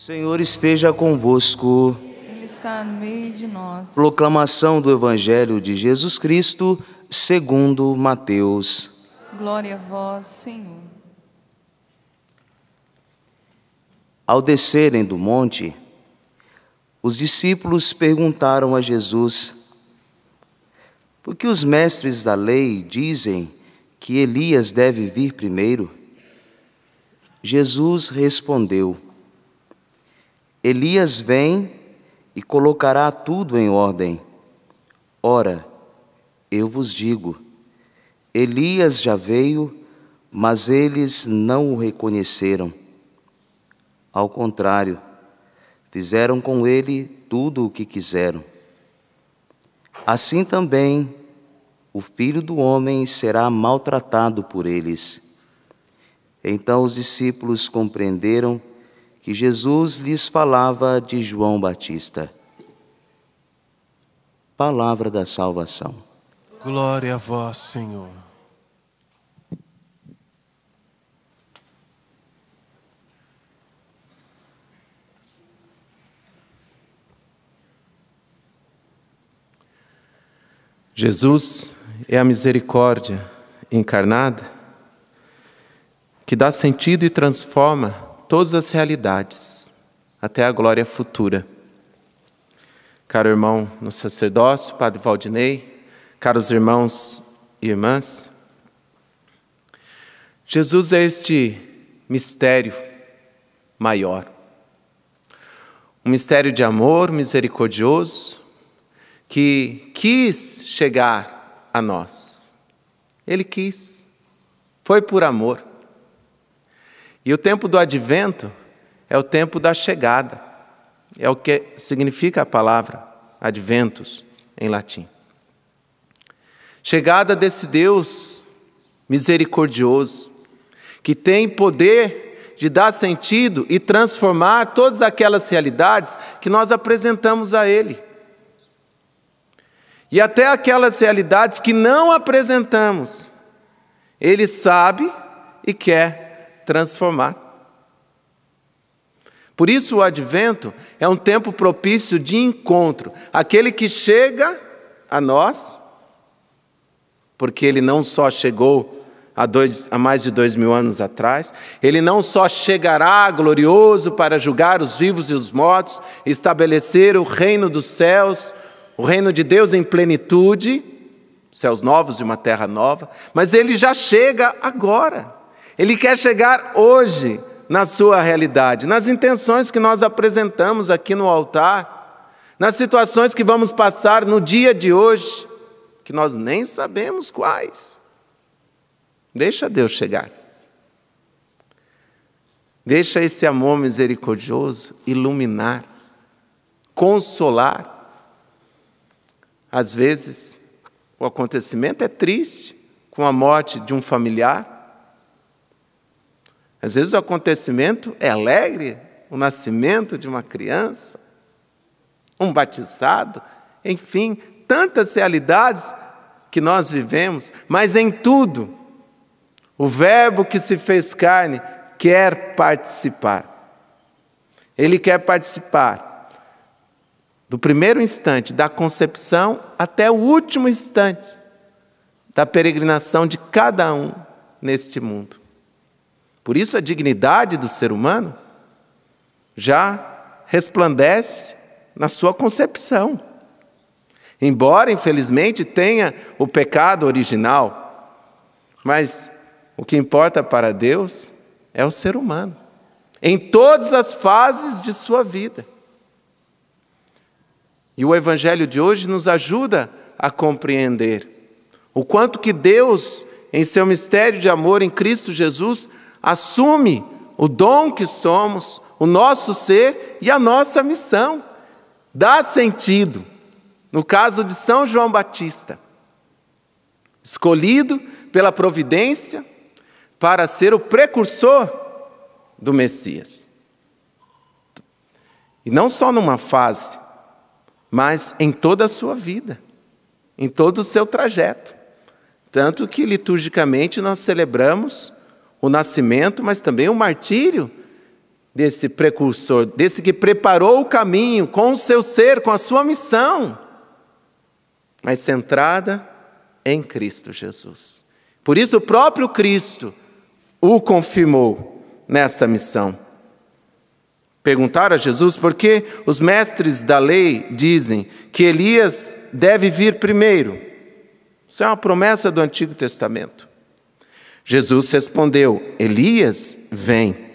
Senhor esteja convosco. Ele está no meio de nós. Proclamação do Evangelho de Jesus Cristo, segundo Mateus. Glória a vós, Senhor. Ao descerem do monte, os discípulos perguntaram a Jesus: por que os mestres da lei dizem que Elias deve vir primeiro? Jesus respondeu: Elias vem e colocará tudo em ordem. Ora, eu vos digo, Elias já veio, mas eles não o reconheceram. Ao contrário, fizeram com ele tudo o que quiseram. Assim também, o Filho do Homem será maltratado por eles. Então os discípulos compreenderam que Jesus lhes falava de João Batista. Palavra da salvação. Glória a vós, Senhor. Jesus é a misericórdia encarnada que dá sentido e transforma todas as realidades, até a glória futura. Caro irmão no sacerdócio, Padre Valdinei, caros irmãos e irmãs, Jesus é este mistério maior, um mistério de amor misericordioso que quis chegar a nós. Ele quis, foi por amor. E o tempo do advento é o tempo da chegada. É o que significa a palavra adventus em latim. Chegada desse Deus misericordioso, que tem poder de dar sentido e transformar todas aquelas realidades que nós apresentamos a Ele. E até aquelas realidades que não apresentamos, Ele sabe e quer transformar. Por isso o advento é um tempo propício de encontro. Aquele que chega a nós, porque ele não só chegou há mais de 2000 anos atrás, ele não só chegará glorioso para julgar os vivos e os mortos, estabelecer o reino dos céus, o reino de Deus em plenitude, céus novos e uma terra nova, mas ele já chega agora. Ele quer chegar hoje na sua realidade, nas intenções que nós apresentamos aqui no altar, nas situações que vamos passar no dia de hoje, que nós nem sabemos quais. Deixa Deus chegar. Deixa esse amor misericordioso iluminar, consolar. Às vezes, o acontecimento é triste, com a morte de um familiar. Às vezes o acontecimento é alegre, o nascimento de uma criança, um batizado, enfim, tantas realidades que nós vivemos, mas em tudo, o Verbo que se fez carne quer participar. Ele quer participar do primeiro instante da concepção até o último instante da peregrinação de cada um neste mundo. Por isso a dignidade do ser humano já resplandece na sua concepção. Embora, infelizmente, tenha o pecado original, mas o que importa para Deus é o ser humano, em todas as fases de sua vida. E o Evangelho de hoje nos ajuda a compreender o quanto que Deus, em seu mistério de amor em Cristo Jesus, assume o dom que somos, o nosso ser e a nossa missão. Dá sentido. No caso de São João Batista, escolhido pela providência para ser o precursor do Messias. E não só numa fase, mas em toda a sua vida, em todo o seu trajeto. Tanto que liturgicamente nós celebramos o nascimento, mas também o martírio desse precursor, desse que preparou o caminho com o seu ser, com a sua missão, mas centrada em Cristo Jesus. Por isso o próprio Cristo o confirmou nessa missão. Perguntaram a Jesus por que os mestres da lei dizem que Elias deve vir primeiro. Isso é uma promessa do Antigo Testamento. Jesus respondeu: Elias vem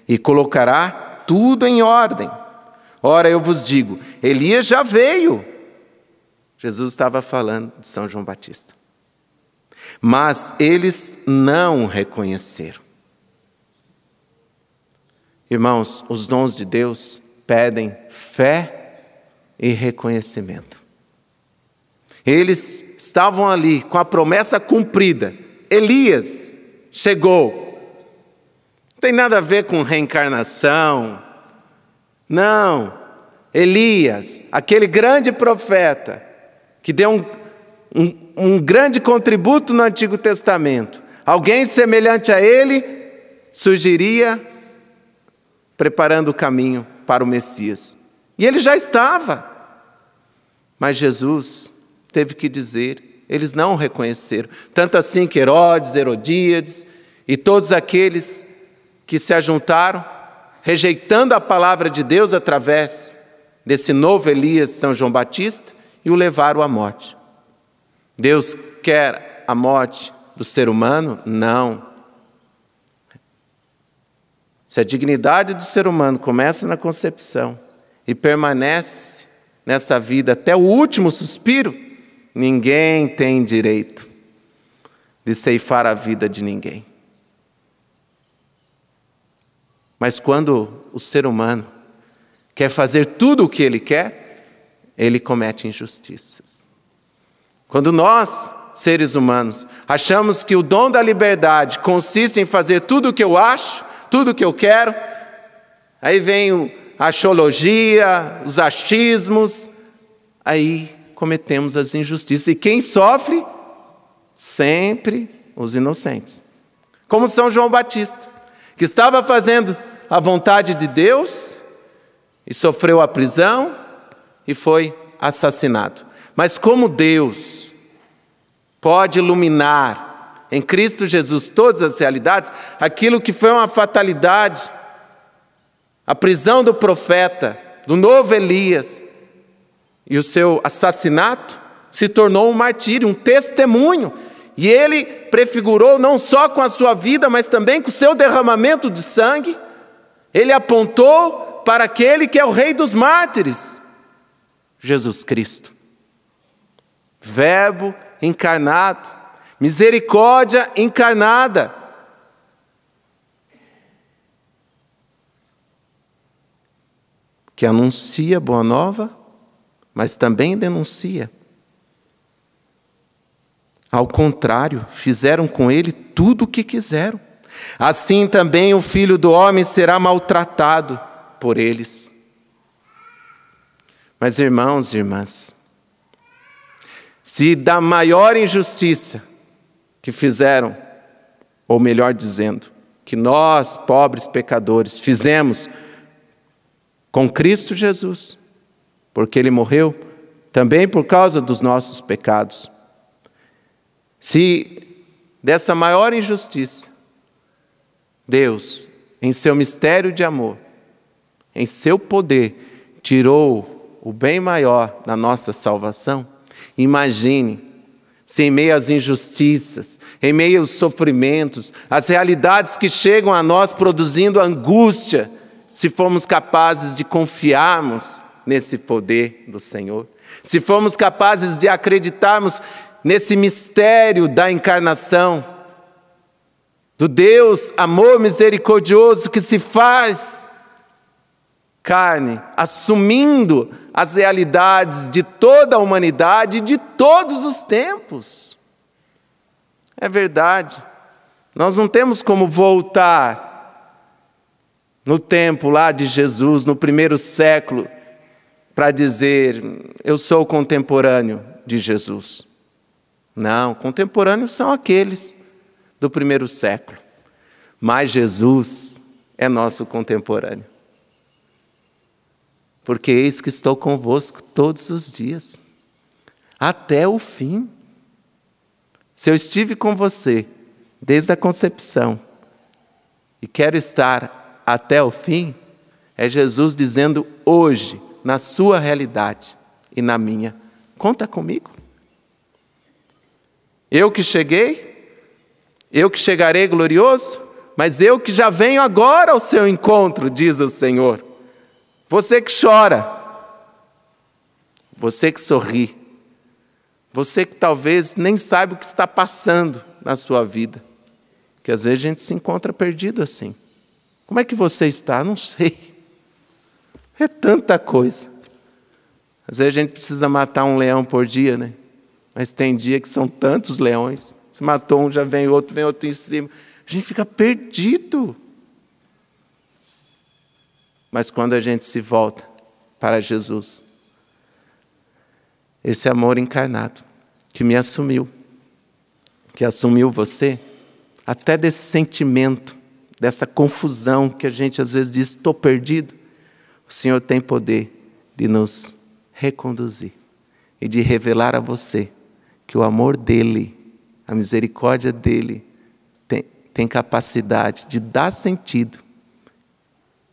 e colocará tudo em ordem. Ora, eu vos digo, Elias já veio. Jesus estava falando de São João Batista. Mas eles não o reconheceram. Irmãos, os dons de Deus pedem fé e reconhecimento. Eles estavam ali com a promessa cumprida. Elias chegou. Não tem nada a ver com reencarnação. Não. Elias, aquele grande profeta que deu um grande contributo no Antigo Testamento. Alguém semelhante a ele surgiria preparando o caminho para o Messias. E ele já estava. Mas Jesus teve que dizer, eles não o reconheceram. Tanto assim que Herodes, Herodíades e todos aqueles que se ajuntaram, rejeitando a palavra de Deus através desse novo Elias, São João Batista, e o levaram à morte. Deus quer a morte do ser humano? Não. Se a dignidade do ser humano começa na concepção e permanece nessa vida até o último suspiro, ninguém tem direito de ceifar a vida de ninguém. Mas quando o ser humano quer fazer tudo o que ele quer, ele comete injustiças. Quando nós, seres humanos, achamos que o dom da liberdade consiste em fazer tudo o que eu acho, tudo o que eu quero, aí vem a axiologia, os achismos, aí cometemos as injustiças. E quem sofre? Sempre os inocentes. Como São João Batista, que estava fazendo a vontade de Deus e sofreu a prisão e foi assassinado. Mas como Deus pode iluminar em Cristo Jesus todas as realidades, aquilo que foi uma fatalidade, a prisão do profeta, do novo Elias, e o seu assassinato se tornou um martírio, um testemunho. E ele prefigurou não só com a sua vida, mas também com o seu derramamento de sangue. Ele apontou para aquele que é o Rei dos mártires, Jesus Cristo. Verbo encarnado, misericórdia encarnada. Que anuncia boa nova, mas também denuncia. Ao contrário, fizeram com ele tudo o que quiseram. Assim também o Filho do Homem será maltratado por eles. Mas irmãos e irmãs, se da maior injustiça que fizeram, ou melhor dizendo, que nós, pobres pecadores, fizemos com Cristo Jesus, porque Ele morreu também por causa dos nossos pecados. Se dessa maior injustiça, Deus, em seu mistério de amor, em seu poder, tirou o bem maior da nossa salvação, imagine se em meio às injustiças, em meio aos sofrimentos, as realidades que chegam a nós produzindo angústia, se formos capazes de confiarmos nesse poder do Senhor, se formos capazes de acreditarmos nesse mistério da encarnação, do Deus amor misericordioso que se faz carne, assumindo as realidades de toda a humanidade e de todos os tempos. É verdade, nós não temos como voltar no tempo lá de Jesus, no primeiro século, para dizer, eu sou contemporâneo de Jesus. Não, contemporâneos são aqueles do primeiro século. Mas Jesus é nosso contemporâneo. porque eis que estou convosco todos os dias, até o fim. Se eu estive com você desde a concepção e quero estar até o fim, é Jesus dizendo hoje, na sua realidade e na minha, conta comigo. Eu que cheguei, eu que chegarei glorioso, mas eu que já venho agora ao seu encontro, diz o Senhor. Você que chora, você que sorri, você que talvez nem sabe o que está passando na sua vida, que às vezes a gente se encontra perdido assim. Como é que você está? Não sei. É tanta coisa. Às vezes a gente precisa matar um leão por dia, né? Mas tem dia que são tantos leões. Se matou um, já vem outro em cima. A gente fica perdido. Mas quando a gente se volta para Jesus, esse amor encarnado, que me assumiu, que assumiu você, até desse sentimento, dessa confusão que a gente às vezes diz, estou perdido, o Senhor tem poder de nos reconduzir e de revelar a você que o amor dEle, a misericórdia dEle, tem capacidade de dar sentido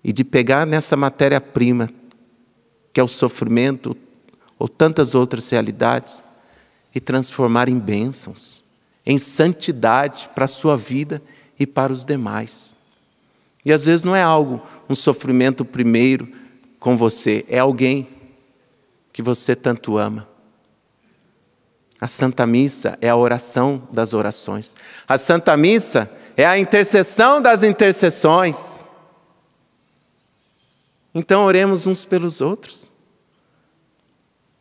e de pegar nessa matéria-prima, que é o sofrimento, ou tantas outras realidades, e transformar em bênçãos, em santidade para a sua vida e para os demais. E às vezes não é um sofrimento primeiro com você, é alguém que você tanto ama. A Santa Missa é a oração das orações. A Santa Missa é a intercessão das intercessões. Então oremos uns pelos outros.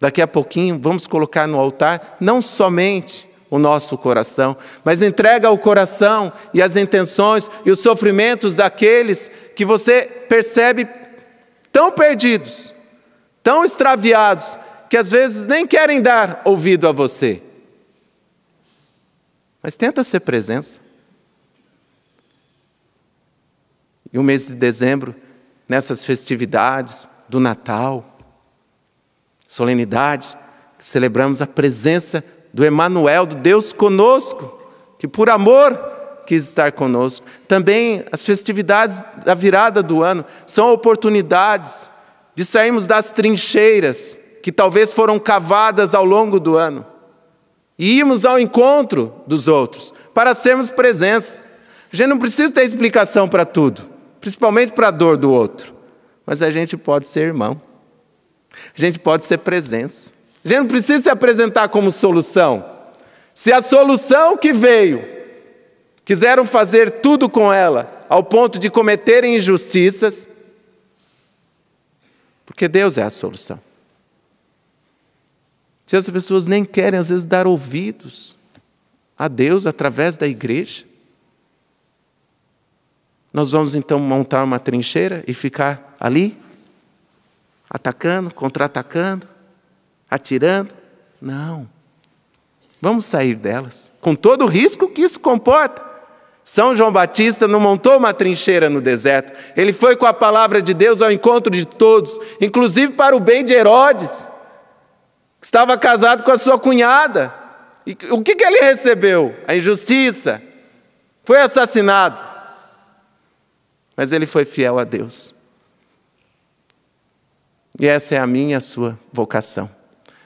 Daqui a pouquinho vamos colocar no altar não somente o nosso coração, mas entrega o coração e as intenções e os sofrimentos daqueles que você percebe tão perdidos, tão extraviados, que às vezes nem querem dar ouvido a você. Mas tenta ser presença. E o mês de dezembro, nessas festividades do Natal, solenidade, que celebramos a presença do Emanuel, do Deus conosco, que por amor quis estar conosco. Também as festividades da virada do ano são oportunidades de sairmos das trincheiras que talvez foram cavadas ao longo do ano e irmos ao encontro dos outros para sermos presença. A gente não precisa ter explicação para tudo, principalmente para a dor do outro, mas a gente pode ser irmão, a gente pode ser presença. A gente não precisa se apresentar como solução. Se a solução que veio, quiseram fazer tudo com ela, ao ponto de cometerem injustiças, porque Deus é a solução. Se as pessoas nem querem, às vezes, dar ouvidos a Deus através da igreja, nós vamos então montar uma trincheira e ficar ali, atacando, contra-atacando, atirando? Não. Vamos sair delas, com todo o risco que isso comporta. São João Batista não montou uma trincheira no deserto. Ele foi com a palavra de Deus ao encontro de todos, inclusive para o bem de Herodes, que estava casado com a sua cunhada. E o que ele recebeu? A injustiça. Foi assassinado. Mas ele foi fiel a Deus. E essa é a minha e a sua vocação.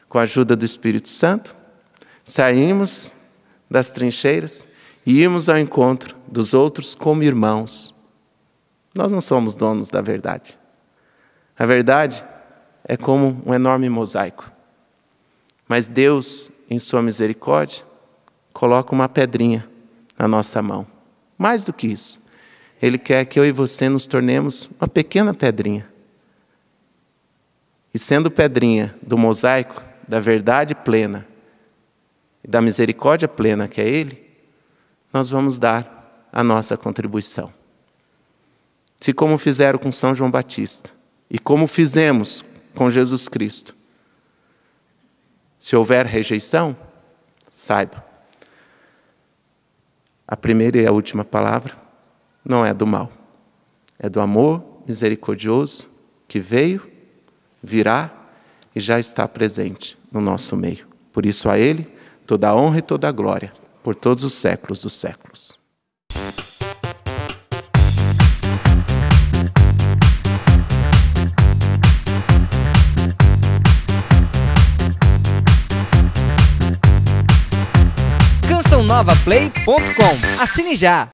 Com a ajuda do Espírito Santo, saímos das trincheiras e irmos ao encontro dos outros como irmãos. Nós não somos donos da verdade. A verdade é como um enorme mosaico. Mas Deus, em sua misericórdia, coloca uma pedrinha na nossa mão. Mais do que isso, Ele quer que eu e você nos tornemos uma pequena pedrinha. E sendo pedrinha do mosaico, da verdade plena e da misericórdia plena que é Ele, nós vamos dar a nossa contribuição. Se como fizeram com São João Batista e como fizemos com Jesus Cristo, se houver rejeição, saiba, a primeira e a última palavra não é do mal, é do amor misericordioso que veio virá e já está presente no nosso meio. Por isso a Ele toda a honra e toda a glória, por todos os séculos dos séculos. CançãoNovaPlay.com. Assine já!